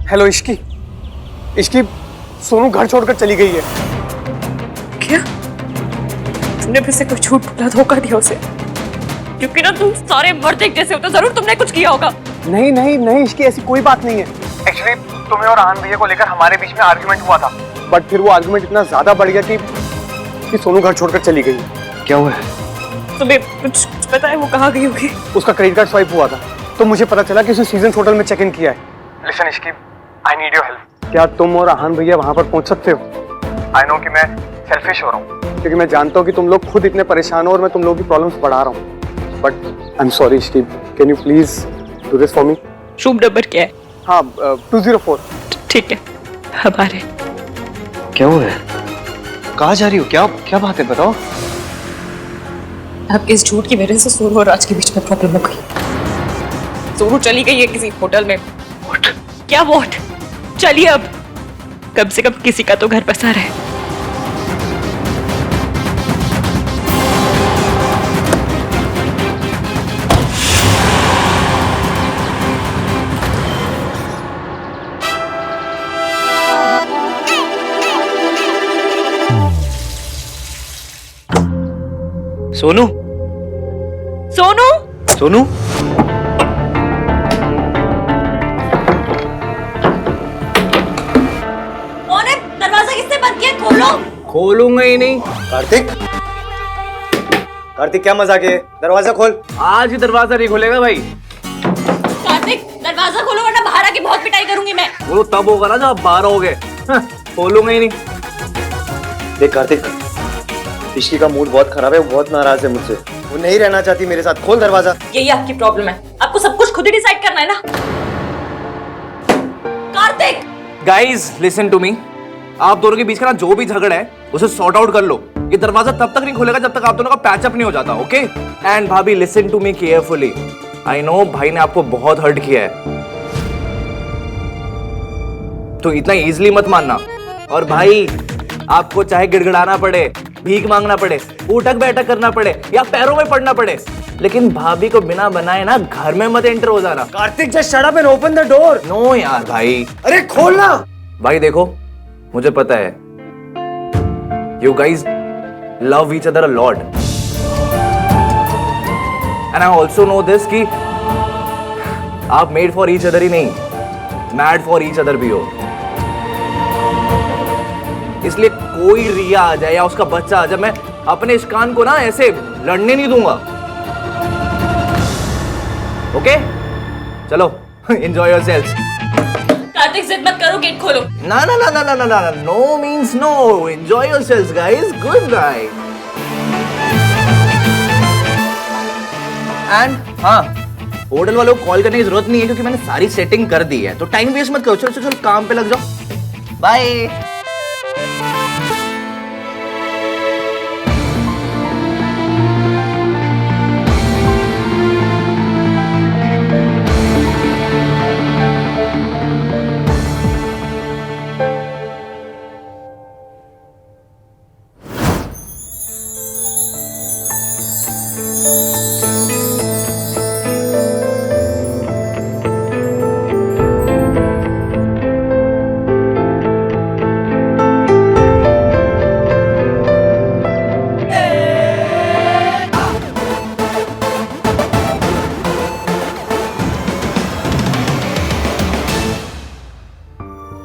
Hello Ishki, Ishki Sonu घर छोड़कर चली गई है। क्या तुमने फिर से कोई झूठ बोला, धोखा दिया उसे? क्योंकि ना तुम सारे मर्द एक जैसे होते, जरूर तुमने कुछ किया होगा। नहीं नहीं नहीं इश्की, ऐसी कोई बात नहीं है। एक्चुअली तुम्हें और आन भैया को लेकर हमारे बीच में आर्गुमेंट हुआ था, बट फिर वो आर्गुमेंट इतना ज्यादा बढ़ गया कि सोनू घर छोड़कर चली गई। क्या हुआ है? तुम्हें कुछ पता है वो कहाँ गई होगी? उसका क्रेडिट कार्ड स्वाइप हुआ था, तो मुझे पता चला कि उसने सीजन होटल में चेक इन किया है। Listen Ishki, I need your help. क्या तुम और आहान भैया वहां पर पहुंच सकते हो? आई नो कि मैं सेल्फिश हो रहा हूँ, क्योंकि मैं जानता हूँ कि तुम लोग खुद इतने परेशान हो और मैं तुम लोगों की प्रॉब्लम्स बढ़ा रहा हूँ, but I am sorry Ishki, can you please do this for me? Room number क्या है? हाँ 204। ठीक है, हमारे। क्या हुआ है? कहाँ जा रही हो? क्या क्या बात है, बताओ। आपके इस झूठ की वजह से सोनू और राज के बीच में प्रॉब्लम हो गई। सोनू चली गई है किसी होटल में। What? क्या वॉट? चलिए अब, कम से कम किसी का तो घर बसा रहे। सोनू, सोनू, सोनू, दरवाजा किसने बंद किया? खोलो। खोलूंगा ही नहीं। कार्तिक, कार्तिक क्या मजाक है? दरवाजा खोल। आज ही दरवाजा नहीं खोलेगा भाई। कार्तिक दरवाजा खोलो वरना बाहर आके बहुत पिटाई करूंगी मैं। वो तब होगा ना जब आप बाहर होगे। खोलूंगा ही नहीं। देख कार्तिक, इश्की का मूड बहुत खराब है, वो बहुत नाराज है मुझसे, वो नहीं रहना चाहती मेरे साथ। खोल दरवाजा। यही आपकी प्रॉब्लम है, आपको सब कुछ खुद ही डिसाइड करना है ना। Kartik, guys listen to me, आप दोनों के बीच का ना जो भी झगड़ा है उसे सॉर्ट आउट कर लो। ये दरवाजा तब तक नहीं खुलेगा जब तक आप दोनों का पैचअप नहीं हो जाता, ओके? एंड भाभी listen to me carefully. I know भाई ने आपको बहुत हर्ट किया है, तो इतना इजीली मत मानना। और भाई आपको चाहे गिड़गिड़ाना पड़े, भीख मांगना पड़े, उठक बैठक करना पड़े या पैरों में पड़ना पड़े, लेकिन भाभी को बिना बनाए ना घर में मत एंटर हो जाना। Kartik just shut up and open the door. No यार भाई। अरे खोलना। भाई देखो, मुझे पता है you guys love each other a lot, and I also know this कि आप मेड फॉर ईच अदर ही नहीं, मैड फॉर ईच अदर भी हो। इसलिए कोई रिया आ जाए या उसका बच्चा आ जाए, मैं अपने इश्कान को ना ऐसे लड़ने नहीं दूंगा, ओके? चलो एंजॉय योरसेल्व्स। कार्तिक जिद मत करो, गेट खोलो। ना ना ना ना ना ना ना, no means no. Enjoy yourselves guys, good night. And हाँ, होटल वालों को कॉल करने की जरूरत नहीं है क्योंकि मैंने सारी सेटिंग कर दी है, तो टाइम वेस्ट मत करो। चलो चलो चलो, काम पे लग जाओ। बाय।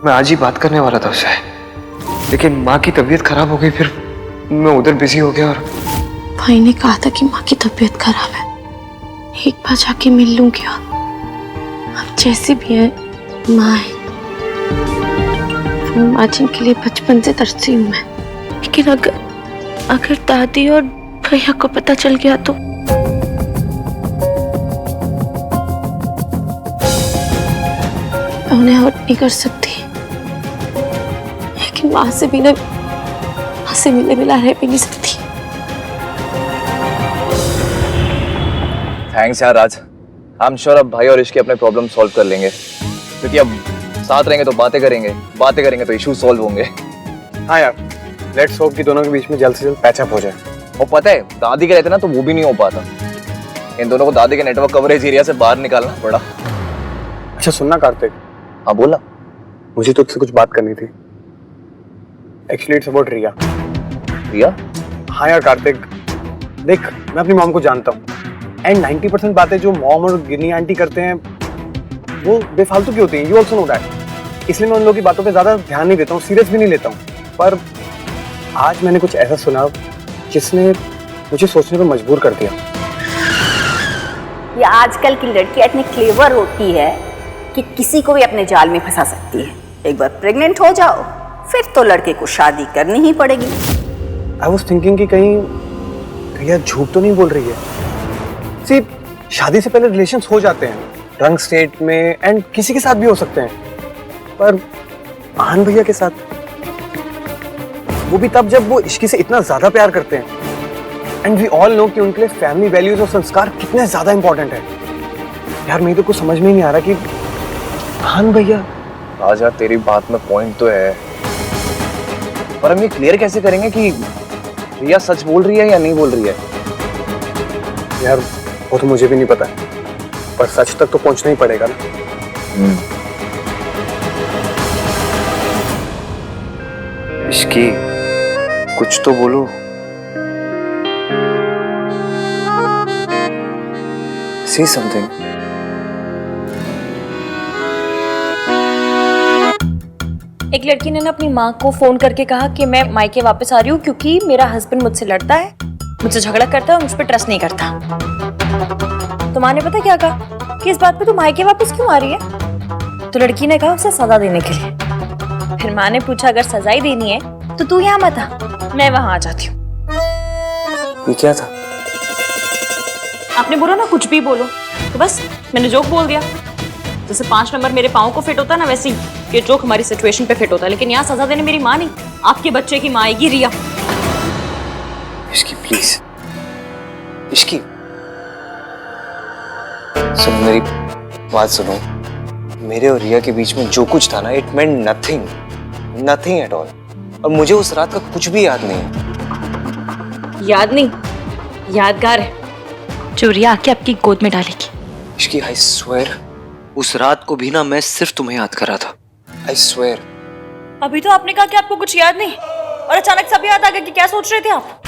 मैं आज ही बात करने वाला था उससे, लेकिन माँ की तबीयत खराब हो गई, फिर मैं उधर बिजी हो गया। और भाई ने कहा था कि माँ की तबीयत खराब है, एक बार जाके मिल लूंगी। अब जैसी भी है माँ है, माँ जिनके लिए बचपन से तरसी हूँ मैं। लेकिन अगर दादी और भैया को पता चल गया तो मैं उन्हें हर्ट नहीं कर सकती, लेकिन माँ से मिले बिना रह भी नहीं सकती। थैंक्स यार राज। आई एम श्योर अब भाई और इश्की अपने प्रॉब्लम सॉल्व कर लेंगे, क्योंकि अब साथ रहेंगे तो बातें करेंगे तो इशू सॉल्व होंगे। हाँ यार, लेट्स होप कि दोनों के बीच में जल्द से जल्द पैचअप हो जाए। और पता है दादी के रहते ना तो वो भी नहीं हो पाता, इन दोनों को दादी के नेटवर्क कवरेज एरिया से बाहर निकालना पड़ा। अच्छा सुनना कार्तिक, हाँ बोला। मुझे तुझसे कुछ बात करनी थी। एक्चुअली इट्स अबाउट रिया। रिया? हाँ यार कार्तिक, देख मैं अपनी मॉम को जानता हूँ एंड 90% बातें जो मॉम और गिन्नी आंटी करते हैं वो बेफालतू की होती हैं। You also know that. इसलिए मैं उन लोगों की बातों पे ज्यादा ध्यान नहीं देता हूँ, सीरियस भी नहीं लेता हूँ। पर आज मैंने कुछ ऐसा सुना जिसने मुझे सोचने पर मजबूर कर दिया। ये आजकल की लड़कियां इतनी क्लेवर होती है कि किसी को भी अपने जाल में फंसा सकती है। एक बार प्रेग्नेंट हो जाओ फिर तो लड़के को शादी करनी ही पड़ेगी। आई वॉज थिंकिंग कि कहीं रिया झूठ तो नहीं बोल रही है। सी, शादी से पहले रिलेशंस हो जाते हैं रंग स्टेट में एंड किसी के साथ भी हो सकते हैं, पर आहान भैया के साथ वो भी तब जब वो इश्की से इतना ज्यादा प्यार करते हैं। एंड वी ऑल नो कि उनके लिए फैमिली वैल्यूज और संस्कार कितने ज्यादा इंपॉर्टेंट है। यार मेरे तो कुछ समझ में ही नहीं आ रहा कि आहान भैया। राजा तेरी बात में पॉइंट तो है, पर हम ये क्लियर कैसे करेंगे कि रिया सच बोल रही है या नहीं बोल रही है? यार वो तो मुझे भी नहीं पता, पर सच तक तो पहुंचना ही पड़ेगा ना। इश्की, कुछ तो बोलो। Say something. एक लड़की ने ना अपनी माँ को फोन करके कहा कि मैं मायके वापस आ रही हूँ क्योंकि मेरा हस्बैंड मुझसे लड़ता है, मुझसे झगड़ा करता है और मुझ पर ट्रस्ट नहीं करता। तो माँ ने पता क्या कहा कि इस बात पे तू मायके वापस क्यों आ रही है? तो लड़की ने कहा उसे सजा देने के लिए। फिर माँ ने पूछा अगर सजा ही देनी है तो तू यहाँ मत आ, मैं वहां आ जाती हूँ। ये क्या था? आपने बोला ना कुछ भी बोलो, तो बस मैंने जोक बोल दिया। जैसे 5 नंबर मेरे पाँव को फिट होता है ना, वैसे ही ये जोक हमारी सिचुएशन पे फिट होता है। लेकिन यहाँ सजा देने मेरी माँ नहीं, आपके बच्चे की माँ आएगी, रिया। इश्की प्लीज, इश्की सुनो मेरी बात सुनो। मेरे और रिया के बीच में जो कुछ था ना, it meant nothing, nothing at all. और मुझे उस रात का कुछ भी याद नहीं है। याद नहीं, यादगार है जो रिया आके आपकी गोद में डालेगी। इश्की आई स्वेयर, उस रात को भी ना मैं सिर्फ तुम्हें याद कर रहा था। I swear. अभी तो आपने कहा कि आपको कुछ याद नहीं, और अचानक सब याद आ गया कि क्या सोच रहे थे आप।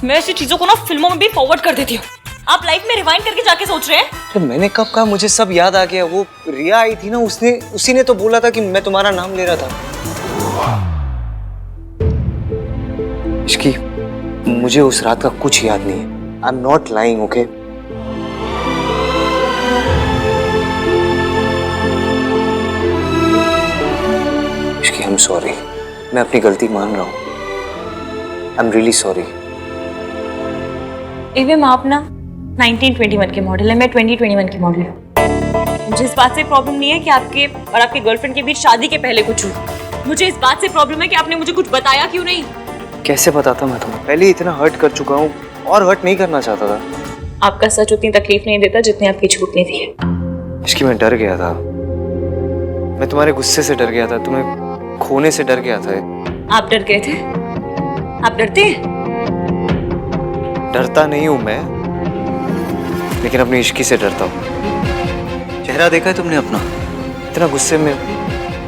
मैं ऐसी चीजों को ना फिल्मों में भी फॉरवर्ड कर देती हूँ, आप लाइफ में रिवाइंड करके जाके सोच रहे हैं। तो मैंने कब कहा मुझे सब याद आ गया? वो रिया आई थी ना, उसी ने तो बोला था कि मैं तुम्हारा नाम ले रहा था। इश्की, मुझे उस रात का कुछ याद नहीं है। I am not lying, okay? Ishki, I am sorry. मैं अपनी गलती मान रहा हूँ। I am really sorry. एवं आप ना 1921 के मॉडल है, मैं 2021 की मॉडल हूँ। मुझे इस बात से प्रॉब्लम नहीं है कि आपके और आपके गर्लफ्रेंड के बीच शादी के पहले कुछ हुआ। मुझे इस बात से प्रॉब्लम है कि आपने मुझे कुछ बताया क्यों नहीं। कैसे बताता मैं तुम्हें? पहले इतना हर्ट कर चुका हूँ और हर्ट नहीं करना चाहता था। आपका सच उतनी तकलीफ नहीं देता जितनी आपकी झूठ ने दी है। इसकी मैं डर गया था। मैं तुम्हारे गुस्से से डर गया था, तुम्हें खोने से डर गया था। आप डर गए थे? आप डरते हैं? डरता नहीं हूं मैं, लेकिन अपनी इश्की से डरता हूँ। चेहरा देखा है तुमने अपना?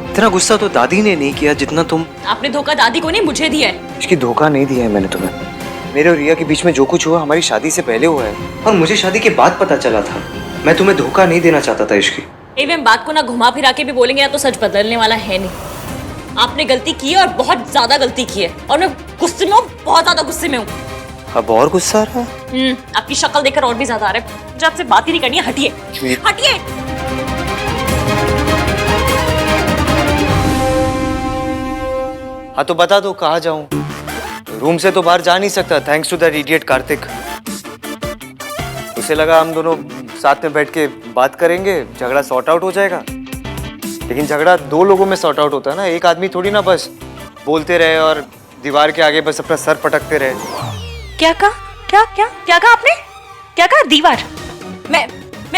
इतना गुस्सा तो दादी ने नहीं किया जितना तुम। आपने धोखा दादी को नहीं, मुझे दिया है। इसकी धोखा नहीं दिया है मैंने तुम्हें। मेरे और रिया के बीच में जो कुछ हुआ हमारी शादी से पहले हुआ है, और मुझे शादी के बाद पता चला था। मैं तुम्हें धोखा नहीं देना चाहता था इश्की। एवं बात को ना घुमा फिरा के भी बोलेंगे ना तो सच बदलने वाला है नहीं। आपने गलती की है और बहुत ज्यादा गलती की है, और मैं गुस्से में हूँ, बहुत ज्यादा गुस्से में हूँ। अब और गुस्सा आ रहा है? आपकी शक्ल देखकर और भी ज्यादा आ रहा है। मुझे आपसे बात ही नहीं करनी है, हटिए हटिए। हाँ तो बता दो कहाँ जाऊं? रूम से तो बाहर जा नहीं सकता, thanks to that idiot Kartik. उसे लगा हम दोनों साथ में बैठ के बात करेंगे, झगड़ा सॉर्ट आउट हो जाएगा। लेकिन झगड़ा 2 लोगों में सॉर्ट आउट होता है ना, एक आदमी थोड़ी ना बस बोलते रहे और दीवार के आगे बस अपना सर पटकते रहे। क्या कहा? क्या कहा आपने? क्या कहा? दीवार? मैं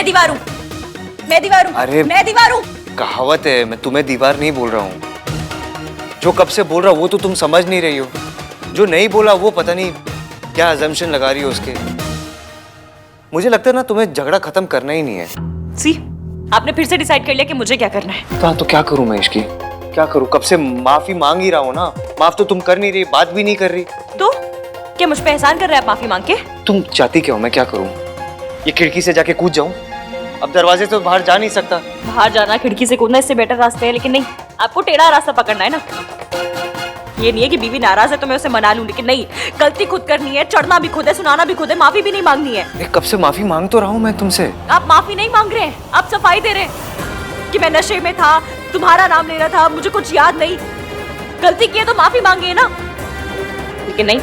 दीवार हूँ, मैं दीवार हूँ। अरे मैं दीवार हूँ। कहावत है, मैं तुम्हें दीवार नहीं बोल रहा हूँ। जो कब से बोल रहा वो तो तुम समझ नहीं रही हो, जो नहीं बोला वो पता नहीं क्या अजम्पशन लगा रही हो उसके। मुझे लगता है ना तुम्हें झगड़ा खत्म करना ही नहीं है। सी, आपने फिर से डिसाइड कर लिया कि मुझे क्या करना है। तो क्या करूं मैं इसकी? क्या करूं? कब से माफी मांग ही रहा हूं ना। माफ तो तुम कर नहीं रही, बात भी नहीं कर रही। तो क्या मुझ पे एहसान कर रहा है आप माफी मांग के? तुम चाहती क्या हो? मैं क्या करूं? ये खिड़की से जाके कूद जाऊं? अब दरवाजे से तो बाहर जा नहीं सकता। बाहर जाना खिड़की से कूदना इससे बेटर रास्ते है, लेकिन नहीं, आपको टेढ़ा रास्ता पकड़ना है ना। ये नहीं है कि बीवी नाराज है तो मैं उसे मना लूं, लेकिन नहीं, गलती खुद करनी है, चढ़ना भी खुद है, सुनाना भी खुद है, माफी भी नहीं मांगनी है। कब से माफी मांग तो रहा हूं मैं तुमसे। आप माफी नहीं मांग रहे हैं, आप सफाई दे रहे हैं कि मैं नशे में था, तुम्हारा नाम ले रहा था, मुझे कुछ याद नहीं। गलती की है तो माफी मांगिए ना, लेकिन नहीं,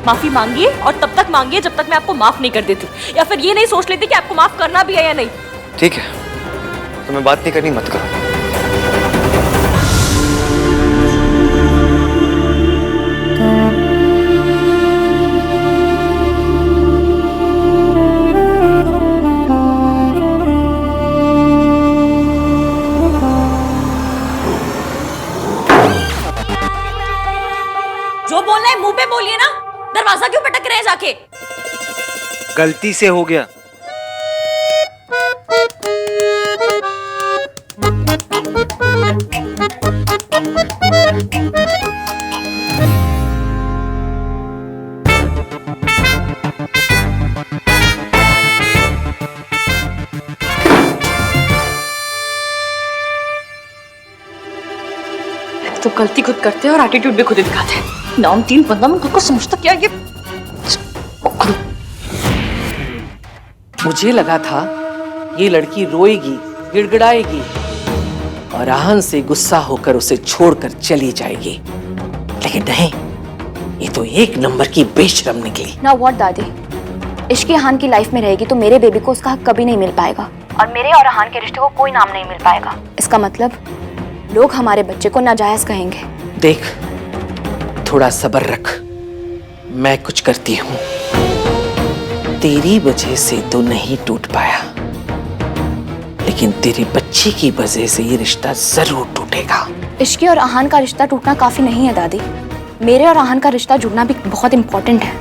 माफी मांगिए और तब तक मांगिए जब तक मैं आपको माफ नहीं कर देती, या फिर ये नहीं सोच लेती कि आपको माफ करना भी है या नहीं। ठीक है, तुम्हें बात नहीं करनी, मत करो। जो बोलना है मुंह पे बोलिए ना, दरवाजा क्यों पटक रहे हैं जाके? गलती से हो गया। तो गलती खुद करते हैं और एटीट्यूड भी खुद ही दिखाते हैं। नाम तीन बंदा में खुद को समझता क्या ये? मुझे लगा था ये लड़की रोएगी, गिड़गिड़ाएगी और आहन से गुस्सा होकर उसे छोड़कर चली जाएगी, लेकिन नहीं, ये तो एक नंबर की बेशरम निकली। ना व्हाट दादी, इश्क अहान की लाइफ में रहेगी तो मेरे बेबी को उसका हक कभी नहीं मिल पाएगा और मेरे और अहान के रिश्ते को कोई नाम नहीं मिल पाएगा। इसका मतलब लोग हमारे बच्चे को नाजायज कहेंगे। देख, थोड़ा सब्र रख, मैं कुछ करती हूँ। तेरी वजह से तो नहीं टूट पाया, लेकिन तेरे बच्चे की वजह से ये रिश्ता जरूर टूटेगा। इश्की और अहान का रिश्ता टूटना काफी नहीं है दादी, मेरे और अहान का रिश्ता जुड़ना भी बहुत इम्पोर्टेंट है,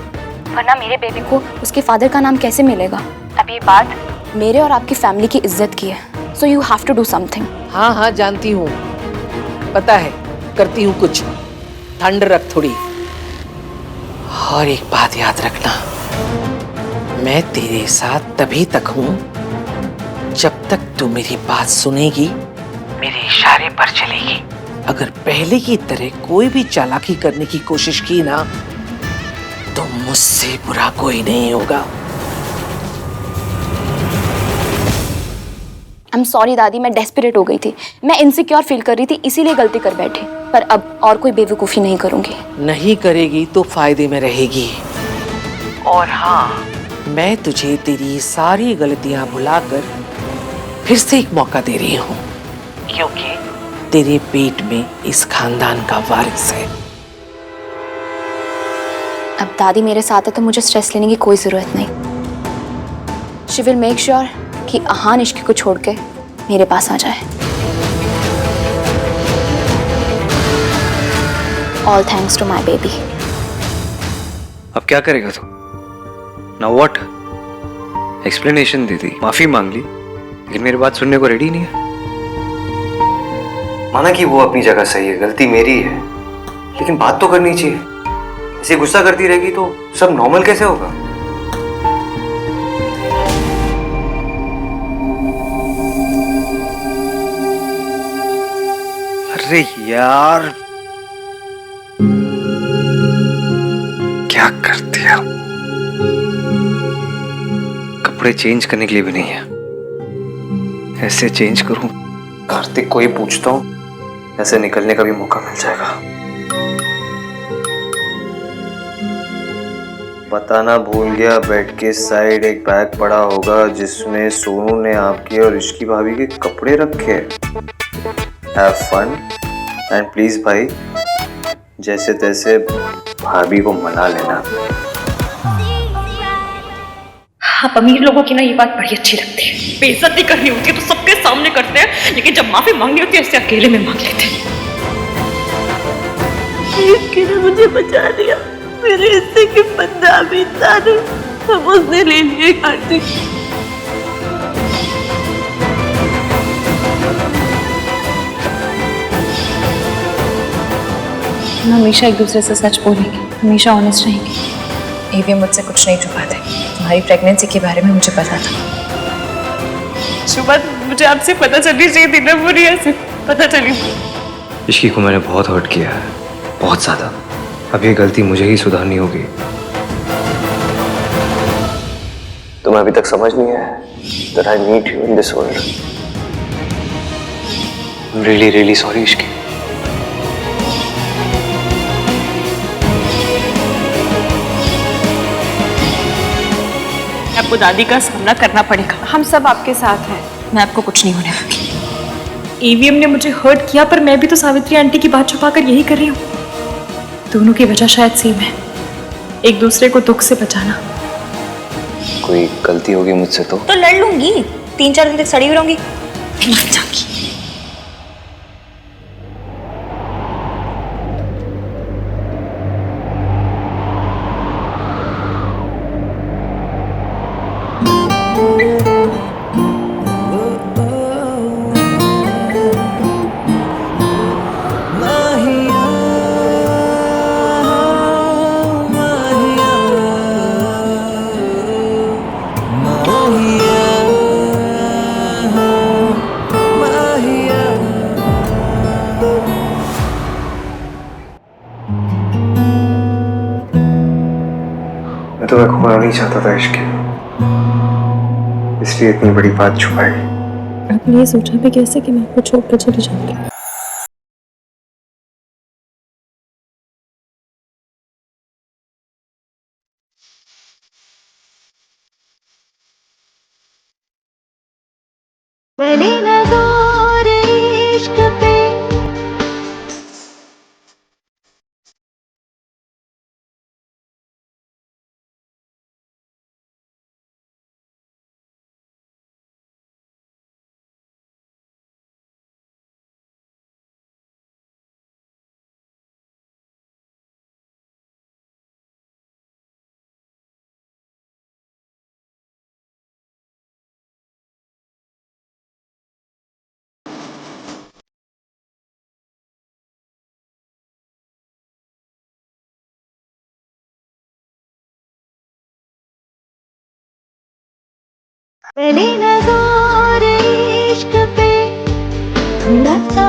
वरना मेरे बेबी को उसके फादर का नाम कैसे मिलेगा? अब ये बात मेरे और आपकी फैमिली की इज्जत की है, so you have to do something. हाँ हाँ जानती हूँ, पता है, करती हूँ कुछ। ठंड रख थोड़ी। और एक बात याद रखना, मैं तेरे साथ तभी तक हूँ जब तक तू मेरी बात सुनेगी, मेरे इशारे पर चलेगी। अगर पहले की तरह कोई भी चालाकी करने की कोशिश की ना, तो मुझसे बुरा कोई नहीं होगा। I'm sorry दादी, मैं डेस्परेट हो गई थी, मैं इनसिक्योर फील कर रही थी, इसीलिए गलती कर बैठी। पर अब और कोई बेवकूफ़ी नहीं करूंगी। नहीं करेगी तो फायदे में रहेगी। और हाँ, मैं तुझे तेरी सारी गलतियां भुलाकर फिर से एक मौका दे रही हूँ, क्योंकि तेरे पेट में इस खानदान का वारिस है। अब दादी मेरे साथ है तो मुझे स्ट्रेस लेने की कोई जरूरत नहीं। शी विल मेक श्योर कि अहान इश्क को छोड़ के मेरे पास आ जाए। All thanks to my baby. अब क्या करेगा तू? Now what? एक्सप्लेनेशन दे दी, माफी मांग ली, लेकिन मेरी बात सुनने को रेडी नहीं है। माना कि वो अपनी जगह सही है, गलती मेरी है, लेकिन बात तो करनी चाहिए। ऐसे गुस्सा करती रहेगी तो सब नॉर्मल कैसे होगा? अरे यार, क्या कर दिया? कपड़े चेंज करने के लिए भी नहीं है। ऐसे चेंज करूं, कार्तिक को ही पूछता हूं, ऐसे निकलने का भी मौका मिल जाएगा। बताना भूल गया, बेड के साइड एक बैग पड़ा होगा जिसमें सोनू ने आपके और इश्की भाभी के कपड़े रखे। हैव फन एंड प्लीज भाई, जैसे तैसे भाभी को मना लेना। आप अमीर लोगों की ना ये बात बड़ी अच्छी लगती है, बेइज्जती करनी होती है तो सबके सामने करते हैं, लेकिन जब माफी मांगनी होती है ऐसे अकेले में मांग लेते हैं। इसने मुझे बचा दिया, मेरे हिस्से के बंदा भी था, सब उसने ले लिए कार्तिक। हम हमेशा एक दूसरे से सच बोलेंगे, हमेशा ऑनेस्ट रहेंगे। ईवीएम मुझसे कुछ नहीं छुपाते। तुम्हारी प्रेगनेंसी के बारे में मुझे पता था। सुबह मुझे आपसे पता चलनी चाहिए थी ना, बुरी ऐसे पता चली। इश्की को मैंने बहुत हर्ट किया है, बहुत ज्यादा। अब ये गलती मुझे ही सुधारनी होगी। तुम्हें अभी तक समझ नहीं आया that I need you in this world. I'm really, really sorry, Ishki. आपको दादी का सामना करना पड़ेगा। हम सब आपके साथ हैं। मैं आपको कुछ नहीं होने दूंगी। ईवीएम ने मुझे हर्ट किया, पर मैं भी तो सावित्री आंटी की बात छुपाकर यही कर रही हूँ। दोनों की वजह शायद सेम है, एक दूसरे को दुख से बचाना। कोई गलती होगी मुझसे तो लड़ लूंगी, 3-4 दिन तक सड़ी हुई रहूंगी, फिर मर जाऊंगी। मैं तुम्हें खोना नहीं चाहता था इश्क, इसलिए इतनी बड़ी बात छुपाई। आपने ये सोचा भी कैसे कि मैं आपको छोड़कर चली जाऊंगी? पहली नज़र इश्क पे थोड़ा सा